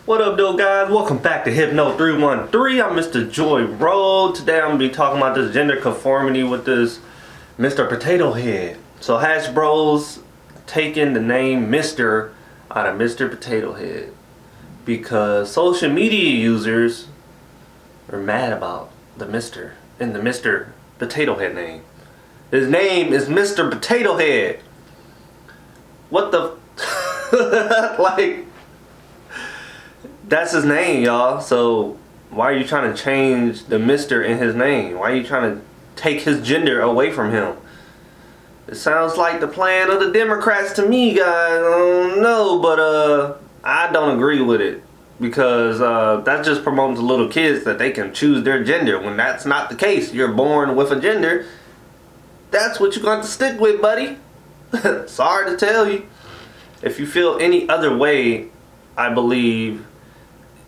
What up, though, guys? Welcome back to Hypno 313. I'm Mr. JoyRoad. Today I'm gonna be talking about this gender conformity with this Mr. Potato Head. So Hash Bros taking the name Mr. out of Mr. Potato Head because social media users are mad about the Mr. in the Mr. Potato Head name. His name is Mr. Potato Head. What the like, that's his name, y'all. So why are you trying to change the Mr. in his name? Why are you trying to take his gender away from him? It sounds like the plan of the Democrats to me, guys. I don't know, but I don't agree with it because that's just promoting to little kids that they can choose their gender when that's not the case. You're born with a gender. That's what you're going to stick with, buddy. Sorry to tell you. If you feel any other way, I believe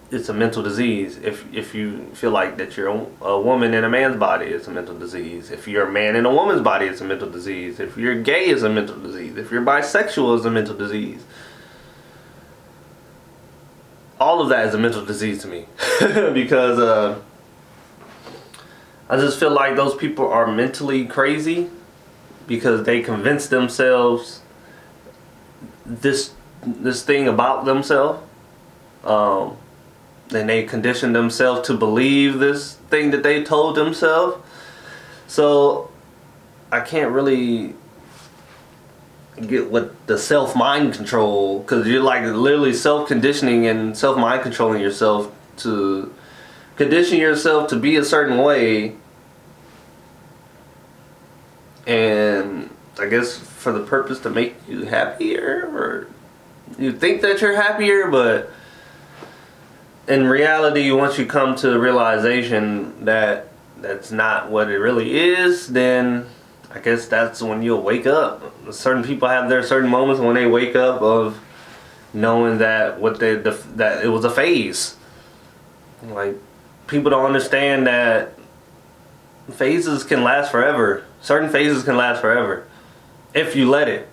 it's a mental disease. If you feel like that you're a woman in a man's body, it's a mental disease. If you're a man in a woman's body, it's a mental disease. If you're gay, it's a mental disease. If you're bisexual, it's a mental disease. All of that is a mental disease to me. Because I just feel like those people are mentally crazy because they convince themselves this thing about themselves. And they condition themselves to believe this thing that they told themselves. So I can't really get what the self-mind control, because you're like literally self-conditioning and self-mind controlling yourself to condition yourself to be a certain way, and I guess for the purpose to make you happier, or you think that you're happier, but in reality, once you come to the realization that that's not what it really is, then I guess that's when you'll wake up. Certain people have their certain moments when they wake up of knowing that that it was a phase. Like, people don't understand that phases can last forever. Certain phases can last forever if you let it.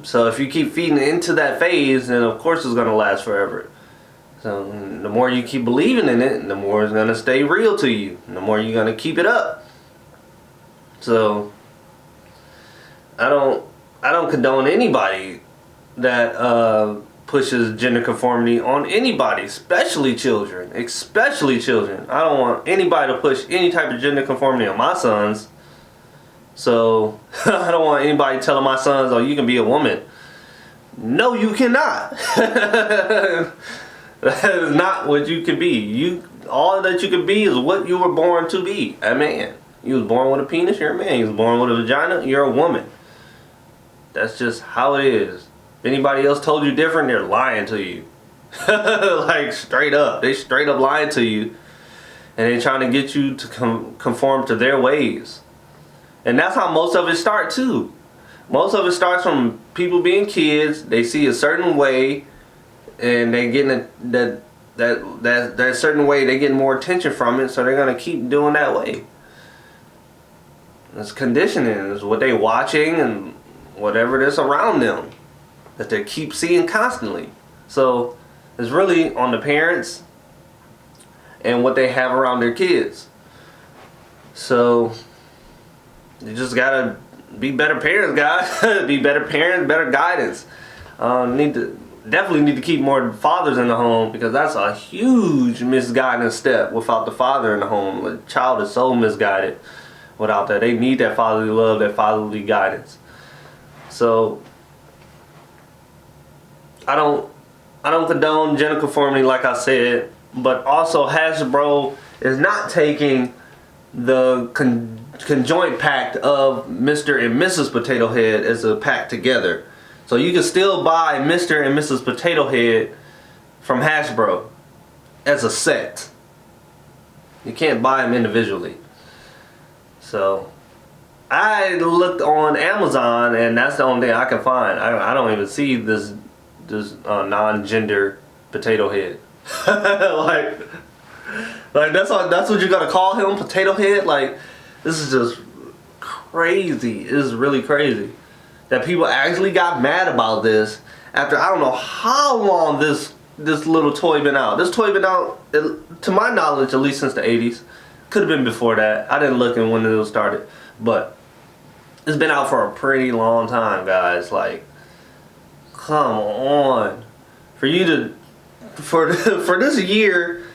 So if you keep feeding into that phase, then of course it's gonna last forever. So the more you keep believing in it, the more it's gonna stay real to you, and the more you're gonna keep it up. So I don't condone anybody that pushes gender conformity on anybody, especially children. Especially children. I don't want anybody to push any type of gender conformity on my sons. So I don't want anybody telling my sons, "Oh, you can be a woman." No, you cannot. That is not what you could be. All that you could be is what you were born to be, a man. You was born with a penis, you're a man. You was born with a vagina, you're a woman. That's just how it is. If anybody else told you different, they're lying to you. Like, straight up. They straight up lying to you. And they're trying to get you to conform to their ways. And that's how most of it starts too. Most of it starts from people being kids. They see a certain way, and they getting that certain way. They getting more attention from it, so they're gonna keep doing that way. It's conditioning. It's what they watching and whatever that's around them that they keep seeing constantly. So it's really on the parents and what they have around their kids. So you just gotta be better parents, guys. Be better parents, better guidance. Definitely need to keep more fathers in the home, because that's a huge misguidance step without the father in the home. The child is so misguided without that. They need that fatherly love, that fatherly guidance. So I don't condone gender conformity, like I said, but also Hasbro is not taking the conjoint pact of Mr. and Mrs. Potato Head as a pack together. So you can still buy Mr. and Mrs. Potato Head from Hasbro as a set. You can't buy them individually. So I looked on Amazon, and that's the only thing I can find. I don't even see this non-gender Potato Head. like that's what you gotta call him, Potato Head? Like, this is just crazy. It is really crazy that people actually got mad about this after I don't know how long this this little toy been out? This toy been out, to my knowledge, at least since the 80s. Could have been before that. I didn't look in when it started. But it's been out for a pretty long time, guys. Like, come on. For you to, for this year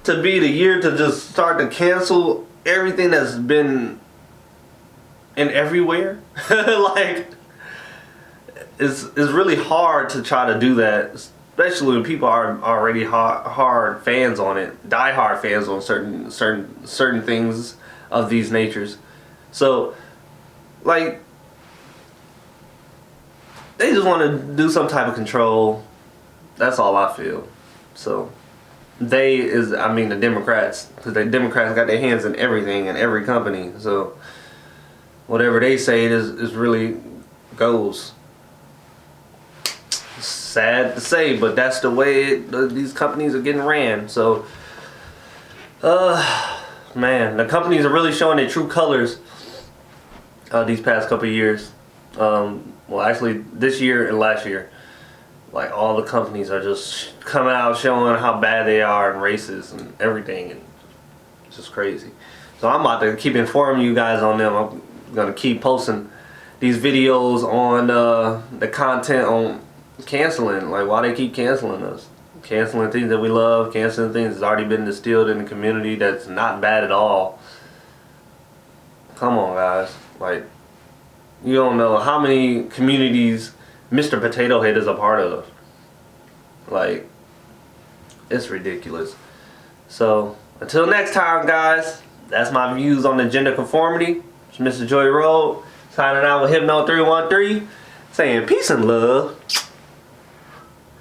to be the year to just start to cancel everything that's been in everywhere. Like, it's really hard to try to do that, especially when people are already hard fans on it, die-hard fans on certain things of these natures. So, like, they just want to do some type of control. That's all I feel. So, I mean the Democrats, because the Democrats got their hands in everything and every company. So, whatever they say is really goes. Sad to say, but that's the way these companies are getting ran. So, man, the companies are really showing their true colors these past couple of years. Well, actually, this year and last year, like, all the companies are just coming out showing how bad they are and racist and everything, and it's just crazy. So I'm about to keep informing you guys on them. I'm gonna keep posting these videos on the content on canceling, like why they keep canceling us, canceling things that we love, canceling things that's already been distilled in the community that's not bad at all. Come on, guys. Like, you don't know how many communities Mr. Potato Head is a part of. Like, it's ridiculous. So until next time, guys, that's my views on the gender conformity. It's Mr. JoyRoad signing out with Hypno 313, saying peace and love.